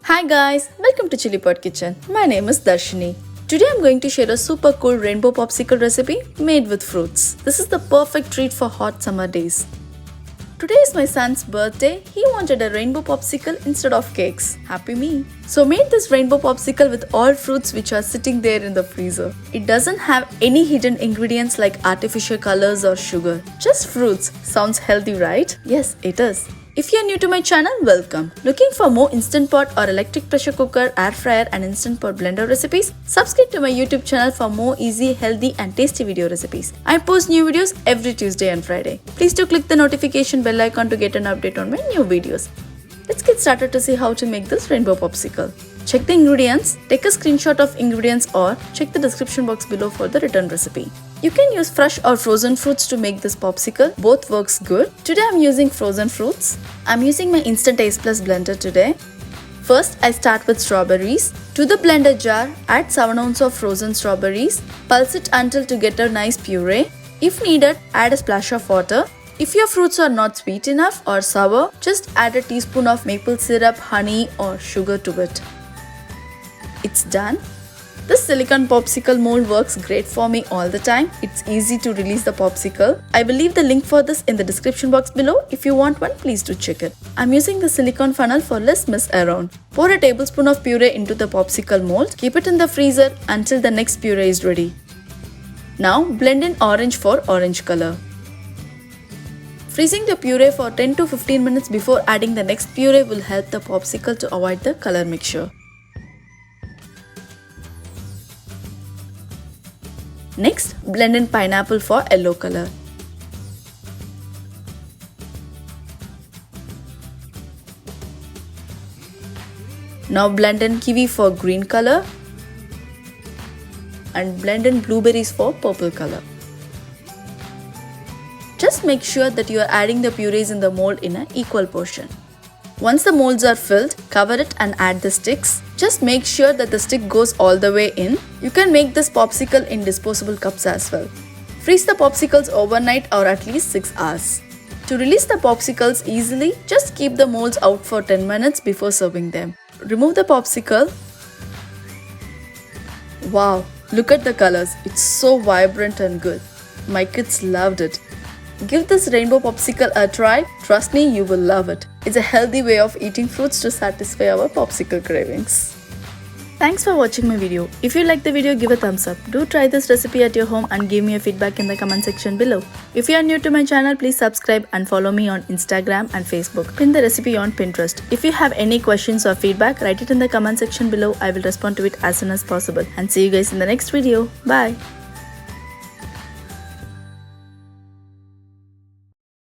Hi guys, welcome to Chili Pot Kitchen. My name is Darshini. Today I'm going to share a super cool rainbow popsicle recipe made with fruits. This is the perfect treat for hot summer days. Today is my son's birthday. He wanted a rainbow popsicle instead of cakes. Happy me. So made this rainbow popsicle with all fruits which are sitting there in the freezer. It doesn't have any hidden ingredients like artificial colors or sugar. Just fruits. Sounds healthy, right? Yes, it is. If you are new to my channel, welcome. Looking for more Instant Pot or electric pressure cooker, air fryer and Instant Pot blender recipes? Subscribe to my YouTube channel for more easy, healthy and tasty video recipes. I post new videos every Tuesday and Friday. Please do click the notification bell icon to get an update on my new videos. Let's get started to see how to make this rainbow popsicle. Check the ingredients, take a screenshot of ingredients or check the description box below for the written recipe. You can use fresh or frozen fruits to make this popsicle. Both works good. Today I'm using frozen fruits. I'm using my Instant Taste Plus blender today. First I start with strawberries. To the blender jar, add 7 ounces of frozen strawberries. Pulse it until to get a nice puree. If needed, add a splash of water. If your fruits are not sweet enough or sour, just add a teaspoon of maple syrup, honey or sugar to it. It's done. This silicone popsicle mold works great for me all the time. It's easy to release the popsicle. I will leave the link for this in the description box below. If you want one, please do check it. I'm using the silicone funnel for less mess around. Pour a tablespoon of puree into the popsicle mold. Keep it in the freezer until the next puree is ready. Now blend in orange for orange color. Freezing the puree for 10 to 15 minutes before adding the next puree will help the popsicle to avoid the color mixture. Next, blend in pineapple for yellow color. Now blend in kiwi for green color and blend in blueberries for purple color. Just make sure that you are adding the purees in the mold in an equal portion. Once the molds are filled, cover it and add the sticks. Just make sure that the stick goes all the way in. You can make this popsicle in disposable cups as well. Freeze the popsicles overnight or at least 6 hours. To release the popsicles easily, just keep the molds out for 10 minutes before serving them. Remove the popsicle. Wow, look at the colors. It's so vibrant and good. My kids loved it. Give this rainbow popsicle a try. Trust me, you will love it. It's a healthy way of eating fruits to satisfy our popsicle cravings. Thanks for watching my video. If you like the video, give a thumbs up. Do try this recipe at your home and give me a feedback in the comment section below. If you are new to my channel, please subscribe and follow me on Instagram and Facebook. Pin the recipe on Pinterest. If you have any questions or feedback, write it in the comment section below. I will respond to it as soon as possible. And see you guys in the next video. Bye.